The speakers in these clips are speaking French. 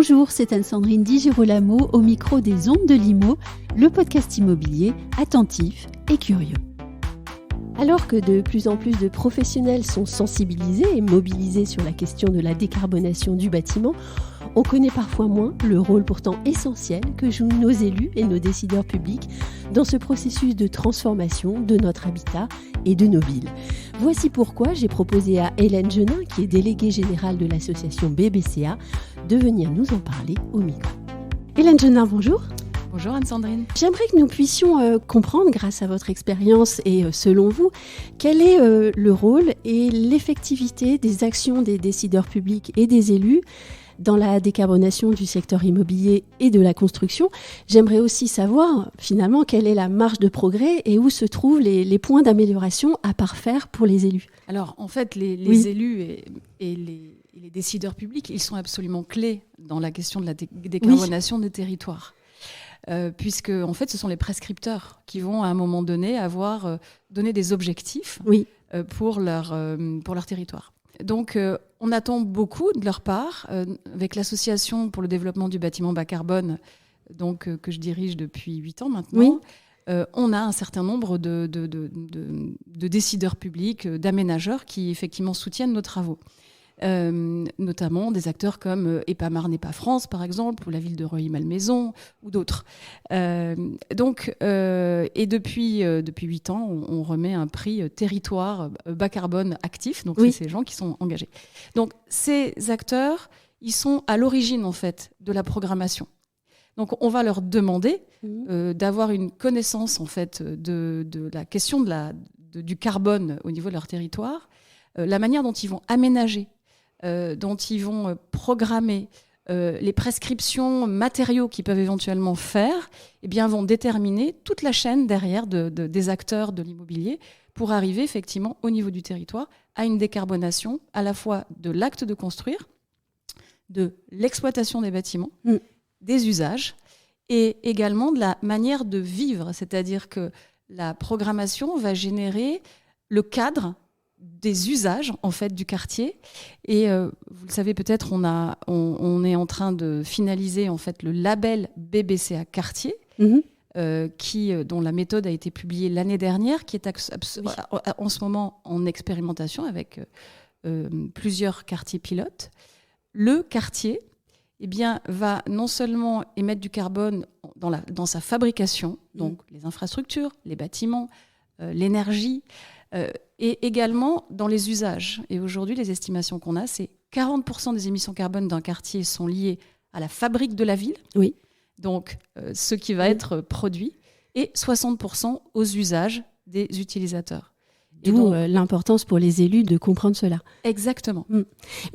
Bonjour, c'est Anne-Sandrine Di Girolamo au micro des Ondes de l'Imo, le podcast immobilier attentif et curieux. Alors que de plus en plus de professionnels sont sensibilisés et mobilisés sur la question de la décarbonation du bâtiment, on connaît parfois moins le rôle pourtant essentiel que jouent nos élus et nos décideurs publics dans ce processus de transformation de notre habitat et de nos villes. Voici pourquoi j'ai proposé à Hélène Genin, qui est déléguée générale de l'association BBCA, de venir nous en parler au micro. Hélène Genin, bonjour. Bonjour Anne-Sandrine. J'aimerais que nous puissions comprendre, grâce à votre expérience et selon vous, quel est le rôle et l'effectivité des actions des décideurs publics et des élus dans la décarbonation du secteur immobilier et de la construction. J'aimerais aussi savoir, finalement, quelle est la marge de progrès et où se trouvent les points d'amélioration à parfaire pour les élus. Alors, en fait, les élus et les décideurs publics, ils sont absolument clés dans la question de la décarbonation des territoires. Puisque, en fait, ce sont les prescripteurs qui vont, à un moment donné, avoir donné des objectifs pour leur territoire. Donc, on attend beaucoup de leur part, avec l'Association pour le développement du bâtiment bas carbone, donc, que je dirige depuis 8 ans maintenant. On a un certain nombre de décideurs publics, d'aménageurs qui, effectivement, soutiennent nos travaux. Notamment des acteurs comme EPA Marne-EPA France, par exemple, ou la ville de Reuilly-Malmaison, ou d'autres. Et depuis 8 ans, on remet un prix territoire bas carbone actif, donc c'est ces gens qui sont engagés. Donc ces acteurs, ils sont à l'origine, en fait, de la programmation. Donc on va leur demander d'avoir une connaissance, en fait, de la question du carbone au niveau de leur territoire, la manière dont ils vont aménager, dont ils vont programmer, les prescriptions matériaux qu'ils peuvent éventuellement faire, eh bien, vont déterminer toute la chaîne derrière des acteurs de l'immobilier pour arriver effectivement au niveau du territoire à une décarbonation à la fois de l'acte de construire, de l'exploitation des bâtiments, des usages et également de la manière de vivre. C'est-à-dire que la programmation va générer le cadre des usages, en fait, du quartier. Et vous le savez peut-être, on est en train de finaliser, en fait, le label BBCA Quartier, dont la méthode a été publiée l'année dernière, qui est en ce moment en expérimentation avec plusieurs quartiers pilotes. Le quartier va non seulement émettre du carbone dans sa fabrication, donc les infrastructures, les bâtiments, l'énergie, et également dans les usages. Et aujourd'hui, les estimations qu'on a, c'est 40% des émissions carbone d'un quartier sont liées à la fabrique de la ville, donc ce qui va être produit, et 60% aux usages des utilisateurs. D'où l'importance pour les élus de comprendre cela. Exactement.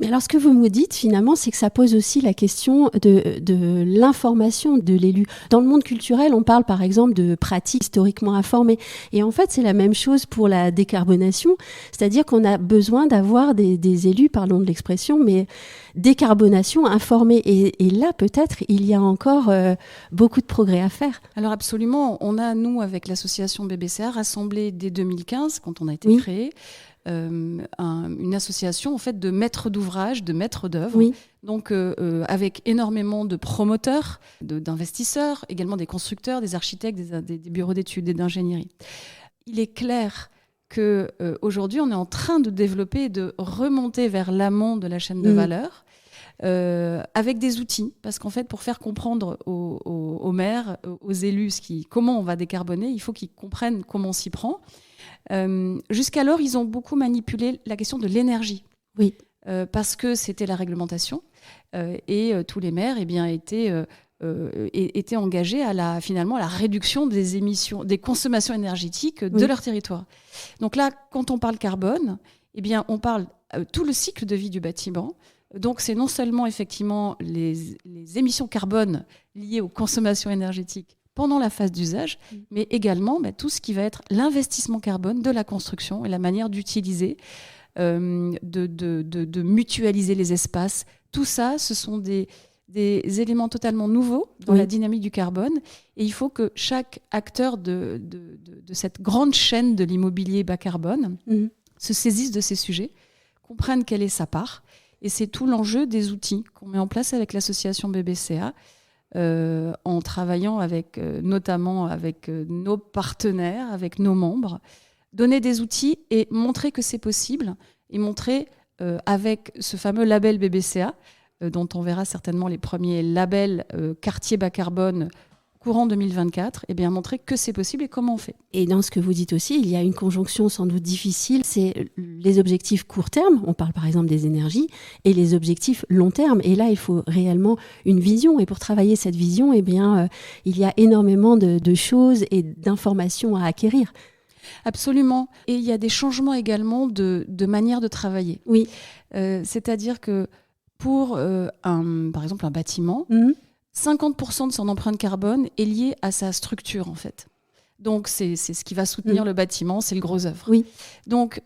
Mais alors, ce que vous me dites, finalement, c'est que ça pose aussi la question de l'information de l'élu. Dans le monde culturel, on parle par exemple de pratiques historiquement informées. Et en fait, c'est la même chose pour la décarbonation. C'est-à-dire qu'on a besoin d'avoir des élus, parlons de l'expression, mais décarbonation informée. Et là, peut-être, il y a encore beaucoup de progrès à faire. Alors absolument. On a, nous, avec l'association BBCA, rassemblé dès 2015, quand on a été créé, une association, en fait, de maîtres d'ouvrage, de maîtres d'œuvre, donc avec énormément de promoteurs, d'investisseurs, également des constructeurs, des architectes, des bureaux d'études et d'ingénierie. Il est clair qu'aujourd'hui, on est en train de développer et de remonter vers l'amont de la chaîne de valeur avec des outils. Parce qu'en fait, pour faire comprendre aux maires, aux élus, comment on va décarboner, il faut qu'ils comprennent comment on s'y prend. Jusqu'alors, ils ont beaucoup manipulé la question de l'énergie. Parce que c'était la réglementation et tous les maires étaient engagés à la réduction des émissions, des consommations énergétiques de leur territoire. Donc là, quand on parle carbone, on parle tout le cycle de vie du bâtiment. Donc c'est non seulement effectivement les émissions carbone liées aux consommations énergétiques pendant la phase d'usage, mais également tout ce qui va être l'investissement carbone de la construction et la manière d'utiliser, de mutualiser les espaces. Tout ça, ce sont des éléments totalement nouveaux dans la dynamique du carbone. Et il faut que chaque acteur de cette grande chaîne de l'immobilier bas carbone se saisisse de ces sujets, comprenne quelle est sa part Et c'est tout l'enjeu des outils qu'on met en place avec l'association BBCA, en travaillant notamment avec nos partenaires, avec nos membres, donner des outils et montrer que c'est possible, et montrer avec ce fameux label BBCA, dont on verra certainement les premiers labels quartier bas carbone courant 2024, et bien montrer que c'est possible et comment on fait. Et dans ce que vous dites aussi, il y a une conjonction sans doute difficile, c'est les objectifs court terme, on parle par exemple des énergies, et les objectifs long terme. Et là, il faut réellement une vision. Et pour travailler cette vision, eh bien, il y a énormément de choses et d'informations à acquérir. Absolument. Et il y a des changements également de manière de travailler. Oui. C'est-à-dire que pour, par exemple, un bâtiment, 50% de son empreinte carbone est liée à sa structure, en fait. Donc, c'est ce qui va soutenir le bâtiment, c'est le gros œuvre. Oui. Donc,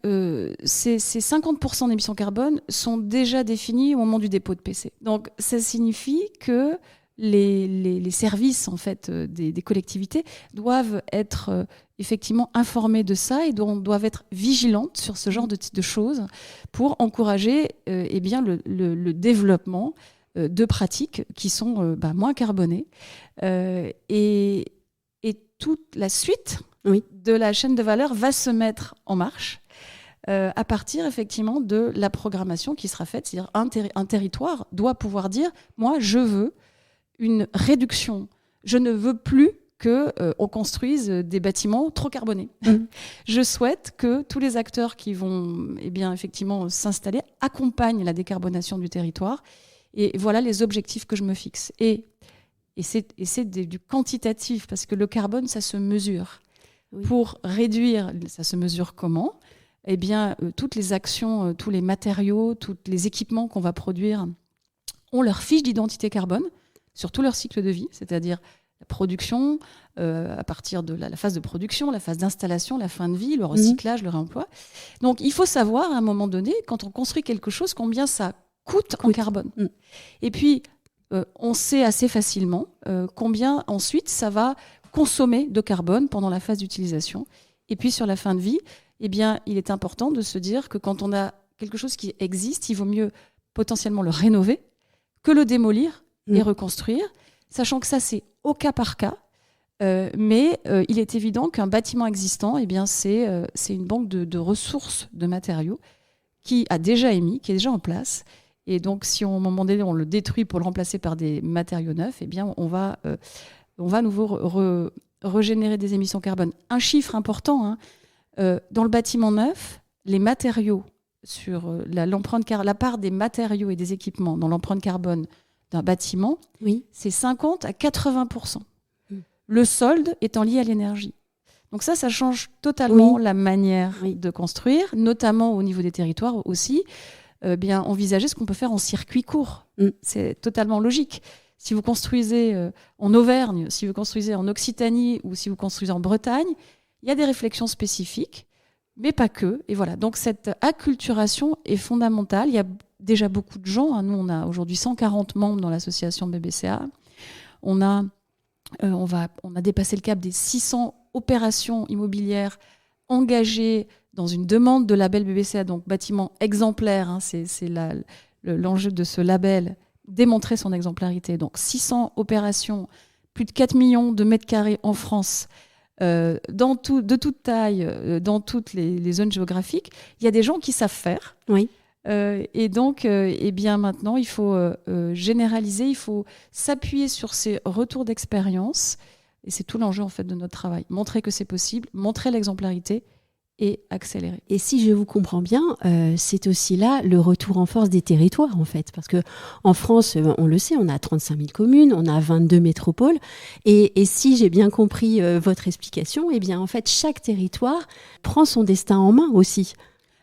ces 50% d'émissions carbone sont déjà définis au moment du dépôt de PC. Donc, ça signifie que les services, en fait, des collectivités doivent être effectivement informés de ça et doivent être vigilantes sur ce genre de choses pour encourager bien, le développement de pratiques qui sont moins carbonées. Et toute la suite de la chaîne de valeur va se mettre en marche à partir effectivement de la programmation qui sera faite. C'est-à-dire un territoire doit pouvoir dire « moi, je veux une réduction. Je ne veux plus qu'on construise des bâtiments trop carbonés. Je souhaite que tous les acteurs qui vont effectivement s'installer accompagnent la décarbonation du territoire. Et voilà les objectifs que je me fixe. Et c'est du quantitatif, parce que le carbone, ça se mesure. Oui. Pour réduire, ça se mesure comment ? Eh bien, toutes les actions, tous les matériaux, tous les équipements qu'on va produire ont leur fiche d'identité carbone sur tout leur cycle de vie, c'est-à-dire la production, à partir de la phase de production, la phase d'installation, la fin de vie, le recyclage, le réemploi. Donc, il faut savoir, à un moment donné, quand on construit quelque chose, combien ça coûte en carbone. Et puis, on sait assez facilement combien, ensuite, ça va consommer de carbone pendant la phase d'utilisation. Et puis, sur la fin de vie, eh bien, il est important de se dire que quand on a quelque chose qui existe, il vaut mieux potentiellement le rénover que le démolir et reconstruire, sachant que ça, c'est au cas par cas. Mais il est évident qu'un bâtiment existant, eh bien, c'est une banque de ressources de matériaux qui a déjà émis, qui est déjà en place. Et donc, si à un moment donné, on le détruit pour le remplacer par des matériaux neufs, eh bien, on va à nouveau régénérer des émissions carbone. Un chiffre important, dans le bâtiment neuf, les matériaux, sur la part des matériaux et des équipements dans l'empreinte carbone d'un bâtiment, c'est 50 à 80%. Le solde étant lié à l'énergie. Donc ça change totalement la manière de construire, notamment au niveau des territoires aussi. Bien envisager ce qu'on peut faire en circuit court. C'est totalement logique. Si vous construisez en Auvergne, si vous construisez en Occitanie ou si vous construisez en Bretagne, il y a des réflexions spécifiques, mais pas que. Et voilà. Donc cette acculturation est fondamentale. Il y a déjà beaucoup de gens. Nous, on a aujourd'hui 140 membres dans l'association BBCA. On a dépassé le cap des 600 opérations immobilières engagées dans une demande de label BBCA, donc bâtiment exemplaire, c'est l'enjeu de ce label, démontrer son exemplarité. Donc 600 opérations, plus de 4 millions de mètres carrés en France, de toute taille, dans toutes les zones géographiques. Il y a des gens qui savent faire. Oui. Et donc, maintenant, il faut généraliser, il faut s'appuyer sur ces retours d'expérience. Et c'est tout l'enjeu en fait de notre travail. Montrer que c'est possible, montrer l'exemplarité et accélérer. Et si je vous comprends bien, c'est aussi là le retour en force des territoires, en fait. Parce qu'en France, on le sait, on a 35 000 communes, on a 22 métropoles. Et si j'ai bien compris votre explication, eh bien, en fait, chaque territoire prend son destin en main aussi.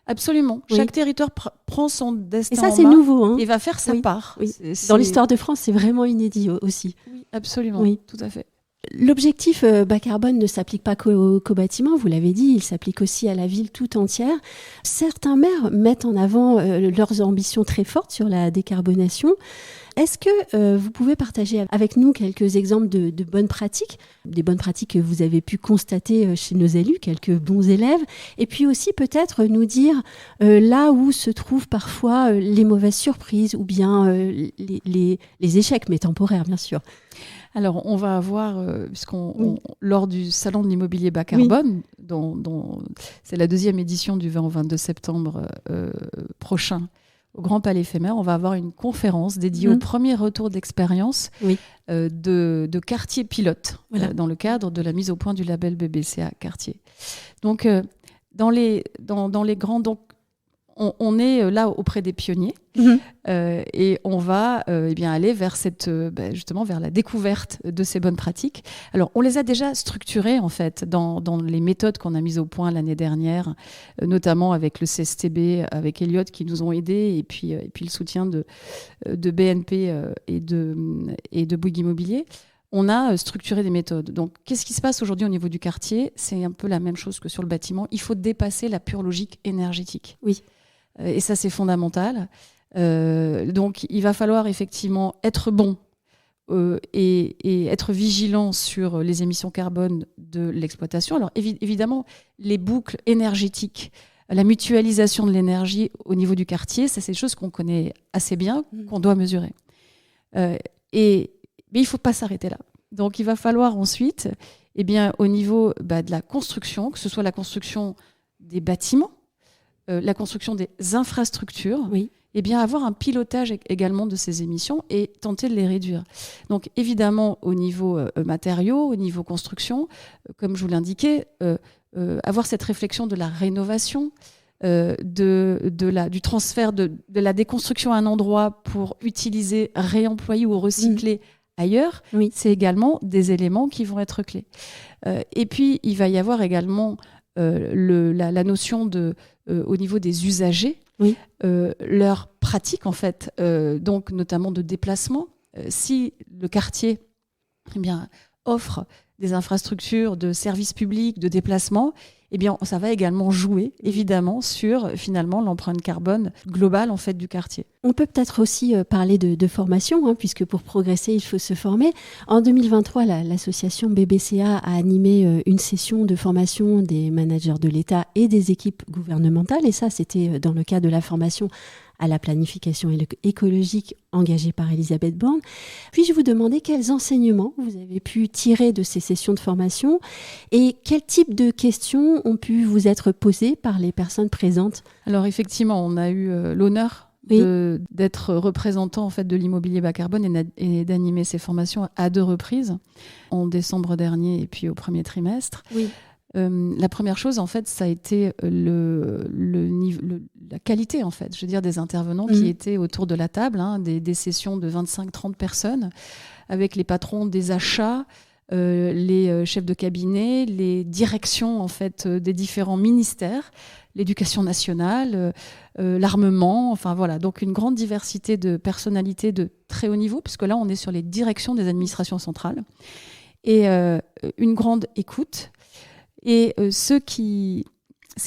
Absolument. Oui. Chaque territoire prend son destin en main. Et ça, c'est nouveau. Et va faire sa part. Oui. Dans l'histoire de France, c'est vraiment inédit aussi. Oui, absolument. Oui. Tout à fait. L'objectif bas carbone ne s'applique pas qu'aux bâtiments, vous l'avez dit, il s'applique aussi à la ville tout entière. Certains maires mettent en avant leurs ambitions très fortes sur la décarbonation. Est-ce que vous pouvez partager avec nous quelques exemples de bonnes pratiques, des bonnes pratiques que vous avez pu constater chez nos élus, quelques bons élèves, et puis aussi peut-être nous dire là où se trouvent parfois les mauvaises surprises ou bien les échecs, mais temporaires bien sûr. Alors, on va avoir, lors du Salon de l'immobilier bas carbone, dont c'est la 2e édition du 20 au 22 septembre prochain, au Grand Palais Éphémère, on va avoir une conférence dédiée au premier retour d'expérience de quartier pilote, dans le cadre de la mise au point du label BBCA Quartier. Donc, dans les grands... Donc, on est là auprès des pionniers et on va aller vers justement vers la découverte de ces bonnes pratiques. Alors, on les a déjà structurées en fait dans les méthodes qu'on a mises au point l'année dernière, notamment avec le CSTB, avec Elliott qui nous ont aidés et puis le soutien de BNP et de Bouygues Immobilier. On a structuré des méthodes. Donc, qu'est-ce qui se passe aujourd'hui au niveau du quartier ? C'est un peu la même chose que sur le bâtiment. Il faut dépasser la pure logique énergétique. Oui. Et ça, c'est fondamental. Donc, il va falloir effectivement être bon et être vigilant sur les émissions carbone de l'exploitation. Alors, évidemment, les boucles énergétiques, la mutualisation de l'énergie au niveau du quartier, ça, c'est des choses qu'on connaît assez bien, qu'on doit mesurer. Mais il ne faut pas s'arrêter là. Donc, il va falloir ensuite, au niveau de la construction, que ce soit la construction des bâtiments, la construction des infrastructures, avoir un pilotage également de ces émissions et tenter de les réduire. Donc évidemment au niveau matériaux, au niveau construction, comme je vous l'indiquais, avoir cette réflexion de la rénovation, du transfert de la déconstruction à un endroit pour utiliser, réemployer ou recycler ailleurs, c'est également des éléments qui vont être clés. Et puis il va y avoir également la notion au niveau des usagers, leur pratique en fait, donc notamment de déplacement. Si le quartier offre des infrastructures de services publics, de déplacement, ça va également jouer évidemment sur finalement l'empreinte carbone globale en fait du quartier. On peut peut-être aussi parler de formation, puisque pour progresser, il faut se former. En 2023, l'association BBCA a animé une session de formation des managers de l'État et des équipes gouvernementales. Et ça, c'était dans le cadre de la formation à la planification écologique engagée par Elisabeth Borne. Puis-je vous demander quels enseignements vous avez pu tirer de ces sessions de formation et quel type de questions ont pu vous être posées par les personnes présentes ? Alors effectivement, on a eu l'honneur d'être représentant en fait, de l'immobilier bas carbone et d'animer ces formations à 2 reprises, en décembre dernier et puis au premier trimestre. La première chose, en fait, ça a été la qualité, en fait, je veux dire, des intervenants qui étaient autour de la table, des sessions de 25-30 personnes, avec les patrons des achats, les chefs de cabinet, les directions, en fait, des différents ministères, l'éducation nationale, l'armement, enfin voilà, donc une grande diversité de personnalités de très haut niveau, puisque là, on est sur les directions des administrations centrales, et une grande écoute. Et ce qui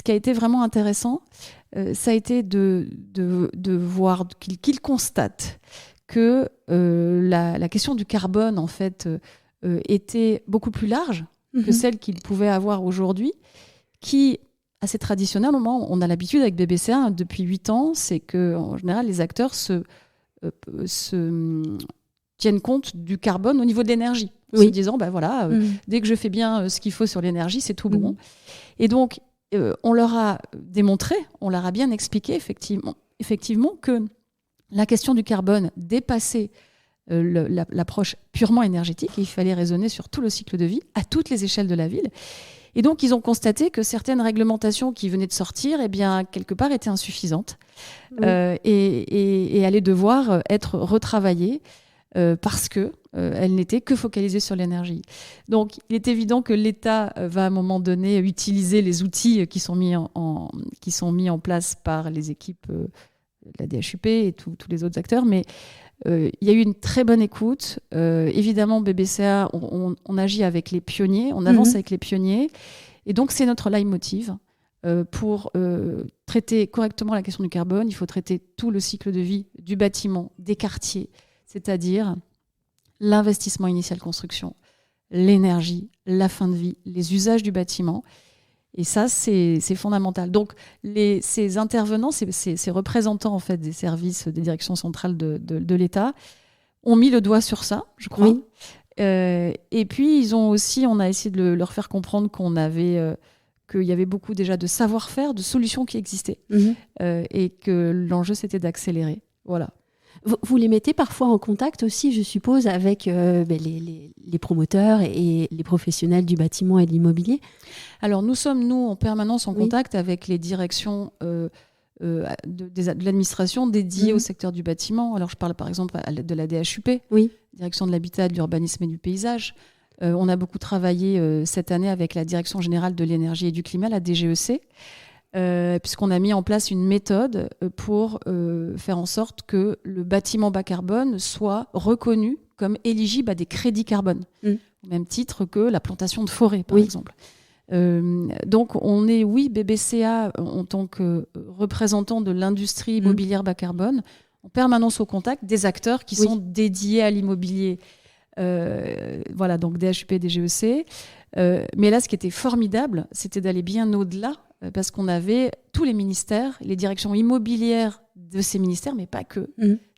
a été vraiment intéressant, ça a été de voir qu'ils constatent que la question du carbone, en fait, était beaucoup plus large que celle qu'ils pouvaient avoir aujourd'hui, qui, assez traditionnellement, on a l'habitude avec BBCA depuis 8 ans, c'est qu'en général, les acteurs se tiennent compte du carbone au niveau de l'énergie. Se disant, dès que je fais bien ce qu'il faut sur l'énergie, c'est tout bon. Et donc, on leur a démontré, on leur a bien expliqué effectivement que la question du carbone dépassait l'approche purement énergétique et il fallait raisonner sur tout le cycle de vie, à toutes les échelles de la ville. Et donc, ils ont constaté que certaines réglementations qui venaient de sortir, quelque part, étaient insuffisantes et allaient devoir être retravaillées parce que elle n'était que focalisée sur l'énergie. Donc, il est évident que l'État va à un moment donné utiliser les outils qui sont mis en place par les équipes, la DHUP et tous les autres acteurs, mais il y a eu une très bonne écoute. Évidemment, BBCA, on agit avec les pionniers, on avance avec les pionniers, et donc c'est notre leitmotiv. Pour traiter correctement la question du carbone, il faut traiter tout le cycle de vie du bâtiment, des quartiers, c'est-à-dire l'investissement initial construction, l'énergie, la fin de vie, les usages du bâtiment. Et ça, c'est fondamental. Donc, ces intervenants, ces représentants en fait, des services, des directions centrales de l'État, ont mis le doigt sur ça, je crois. Oui. Et puis, on a essayé de leur faire comprendre qu'il y avait beaucoup déjà de savoir-faire, de solutions qui existaient, et que l'enjeu, c'était d'accélérer. Voilà. Vous les mettez parfois en contact aussi, je suppose, avec les promoteurs et les professionnels du bâtiment et de l'immobilier. Alors, nous sommes, en permanence en contact avec les directions de l'administration dédiée au secteur du bâtiment. Alors, je parle par exemple de la DHUP, Direction de l'Habitat, de l'Urbanisme et du Paysage. On a beaucoup travaillé cette année avec la Direction Générale de l'Énergie et du Climat, la DGEC, puisqu'on a mis en place une méthode pour faire en sorte que le bâtiment bas carbone soit reconnu comme éligible à des crédits carbone, au même titre que la plantation de forêt, par exemple. Donc, on est, BBCA, en tant que représentant de l'industrie immobilière bas carbone, en permanence au contact des acteurs qui sont dédiés à l'immobilier. Voilà, donc DHUP, DGEC. Mais là, ce qui était formidable, c'était d'aller bien au-delà, parce qu'on avait tous les ministères, les directions immobilières de ces ministères, mais pas que,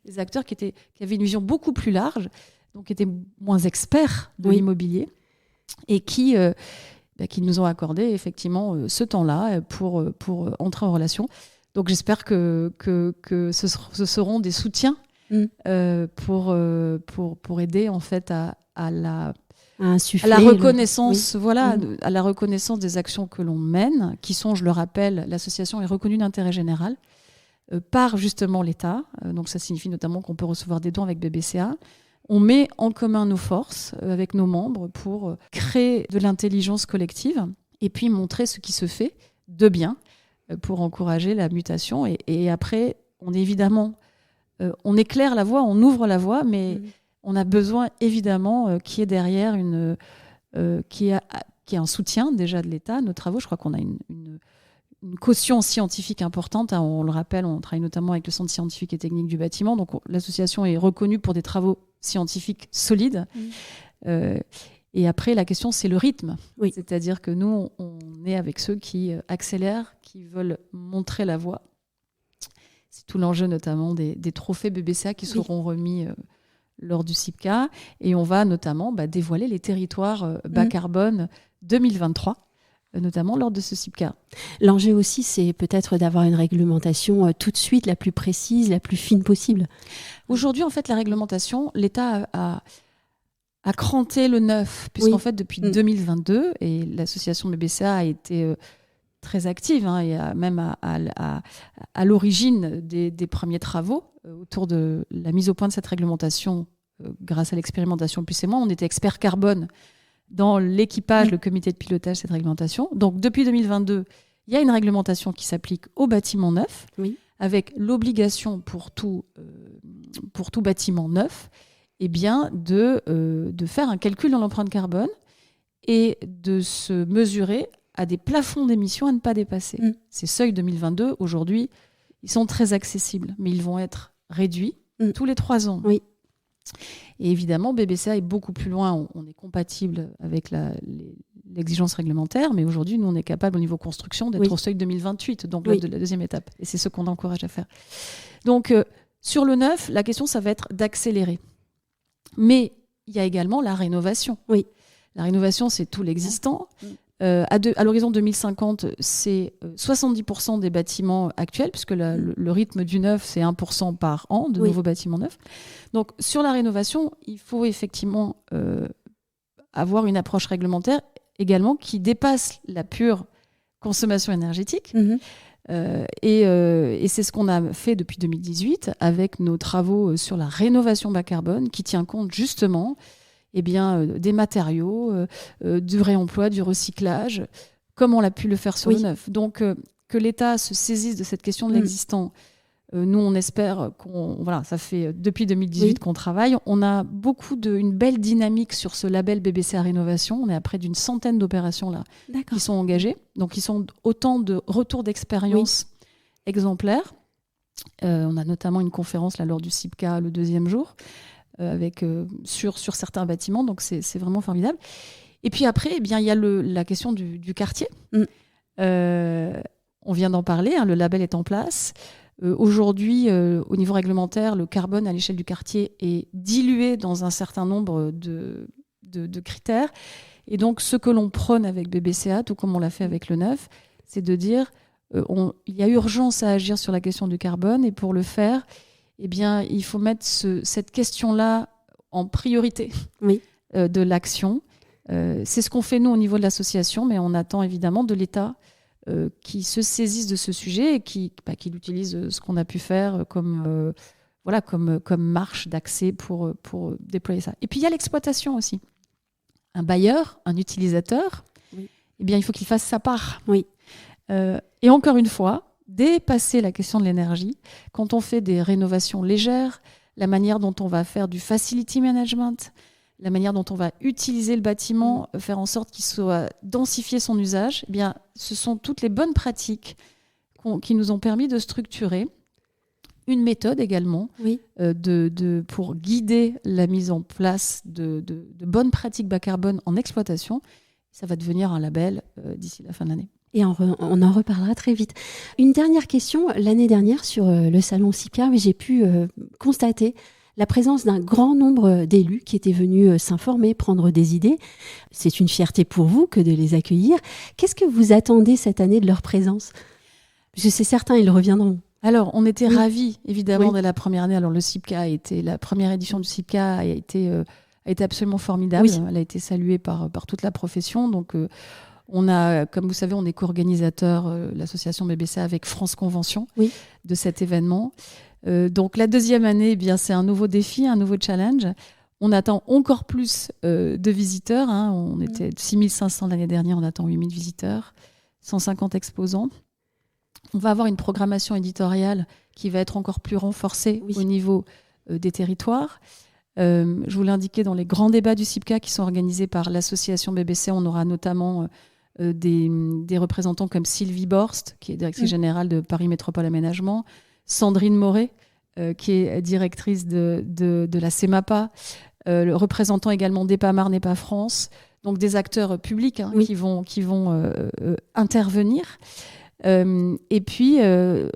des acteurs qui avaient une vision beaucoup plus large, donc qui étaient moins experts de l'immobilier, et qui nous ont accordé effectivement ce temps-là pour entrer en relation. Donc j'espère que ce seront des soutiens pour aider en fait à la reconnaissance, à la reconnaissance des actions que l'on mène, qui sont, je le rappelle, l'association est reconnue d'intérêt général par justement l'État. Donc ça signifie notamment qu'on peut recevoir des dons avec BBCA. On met en commun nos forces avec nos membres pour créer de l'intelligence collective et puis montrer ce qui se fait de bien pour encourager la mutation. Et après, on éclaire la voie, on ouvre la voie, mais on a besoin évidemment qu'il y ait derrière qu'il y ait un soutien déjà de l'État à nos travaux. Je crois qu'on a une caution scientifique importante. On le rappelle, on travaille notamment avec le Centre scientifique et technique du bâtiment. Donc l'association est reconnue pour des travaux scientifiques solides. Et après, la question, c'est le rythme. C'est-à-dire que nous, on est avec ceux qui accélèrent, qui veulent montrer la voie. C'est tout l'enjeu notamment des trophées BBCA qui seront remis lors du CIPCA. Et on va notamment dévoiler les territoires bas carbone 2023. Notamment lors de ce CIPCA. L'enjeu aussi, c'est peut-être d'avoir une réglementation tout de suite la plus précise, la plus fine possible. Aujourd'hui, en fait, la réglementation, l'État a cranté le neuf, puisqu'en fait, depuis 2022, et l'association BBCA a été très active, et même à l'origine des premiers travaux autour de la mise au point de cette réglementation grâce à l'expérimentation Plus et Moins. On était expert carbone dans l'équipage, le comité de pilotage de cette réglementation. Donc, depuis 2022, il y a une réglementation qui s'applique aux bâtiments neufs, avec l'obligation pour tout bâtiment neuf de faire un calcul dans l'empreinte carbone et de se mesurer à des plafonds d'émissions à ne pas dépasser. Ces seuils 2022, aujourd'hui, ils sont très accessibles, mais ils vont être réduits tous les 3 ans. Et évidemment, BBCA est beaucoup plus loin. On est compatible avec l'exigence réglementaire, mais aujourd'hui, nous, on est capable, au niveau construction, d'être au seuil 2028, donc la deuxième étape. Et c'est ce qu'on encourage à faire. Donc, sur le neuf, la question, ça va être d'accélérer. Mais il y a également la rénovation. La rénovation, c'est tout l'existant. À l'horizon 2050, c'est 70% des bâtiments actuels, puisque le rythme du neuf, c'est 1% par an de nouveaux bâtiments neufs. Donc, sur la rénovation, il faut effectivement avoir une approche réglementaire également qui dépasse la pure consommation énergétique. Et c'est ce qu'on a fait depuis 2018 avec nos travaux sur la rénovation bas carbone, qui tient compte justement des matériaux, du réemploi, du recyclage, comme on l'a pu le faire sur le neuf. Donc, que l'État se saisisse de cette question de l'existant, nous, on espère ça fait depuis 2018 qu'on travaille. On a une belle dynamique sur ce label BBCA Rénovation. On est à près d'une centaine d'opérations là qui sont engagées. Donc, ils sont autant de retours d'expérience exemplaires. On a notamment une conférence là, lors du CIPCA le 2e jour. sur certains bâtiments. Donc, c'est vraiment formidable. Et puis après, il y a la question du quartier. On vient d'en parler, le label est en place. Aujourd'hui, au niveau réglementaire, le carbone à l'échelle du quartier est dilué dans un certain nombre de critères. Et donc, ce que l'on prône avec BBCA, tout comme on l'a fait avec le neuf, c'est de dire il y a urgence à agir sur la question du carbone. Et pour le faire, il faut mettre cette question-là en priorité de l'action. C'est ce qu'on fait, nous, au niveau de l'association, mais on attend évidemment de l'État qui se saisisse de ce sujet et qui utilise ce qu'on a pu faire comme marche d'accès pour déployer ça. Et puis, il y a l'exploitation aussi. Un bailleur, un utilisateur, il faut qu'il fasse sa part. Et encore une fois, dépasser la question de l'énergie, quand on fait des rénovations légères, la manière dont on va faire du facility management, la manière dont on va utiliser le bâtiment, faire en sorte qu'il soit densifié son usage, ce sont toutes les bonnes pratiques qui nous ont permis de structurer une méthode également pour guider la mise en place de bonnes pratiques bas carbone en exploitation. Ça va devenir un label d'ici la fin de l'année. Et on en reparlera très vite. Une dernière question. L'année dernière, sur le salon CIPCA, j'ai pu constater la présence d'un grand nombre d'élus qui étaient venus s'informer, prendre des idées. C'est une fierté pour vous que de les accueillir. Qu'est-ce que vous attendez cette année de leur présence ? Parce que c'est certain, ils reviendront. Alors, on était ravis, évidemment, de la première année. Alors, la première édition du CIPCA a été absolument formidable. Elle a été saluée par toute la profession. Donc, on a, comme vous savez, on est co-organisateur, l'association BBCA avec France Convention de cet événement. Donc la deuxième année, c'est un nouveau défi, un nouveau challenge. On attend encore plus de visiteurs. On était 6500 l'année dernière, on attend 8000 visiteurs, 150 exposants. On va avoir une programmation éditoriale qui va être encore plus renforcée au niveau des territoires. Je vous l'ai indiqué, dans les grands débats du CIPCA qui sont organisés par l'association BBC, on aura notamment des représentants comme Sylvie Borst, qui est directrice générale de Paris Métropole Aménagement, Sandrine Moret, qui est directrice de la CEMAPA, le représentant également d'EPAMAR, NEPA France, donc des acteurs publics qui vont intervenir. Et puis,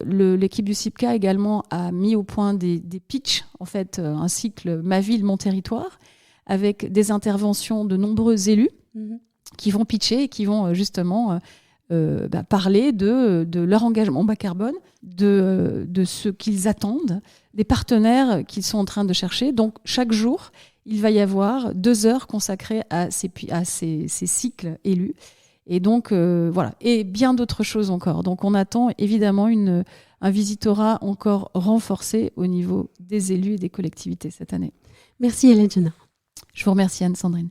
l'équipe du CIPCA également a mis au point des pitchs, en fait, un cycle Ma ville, mon territoire, avec des interventions de nombreux élus qui vont pitcher et qui vont justement parler de leur engagement bas carbone, de ce qu'ils attendent, des partenaires qu'ils sont en train de chercher. Donc, chaque jour, il va y avoir 2 heures consacrées à ces cycles élus. Et donc, et bien d'autres choses encore. Donc, on attend évidemment un visitorat encore renforcé au niveau des élus et des collectivités cette année. Merci Hélène Genat. Je vous remercie Anne-Sandrine.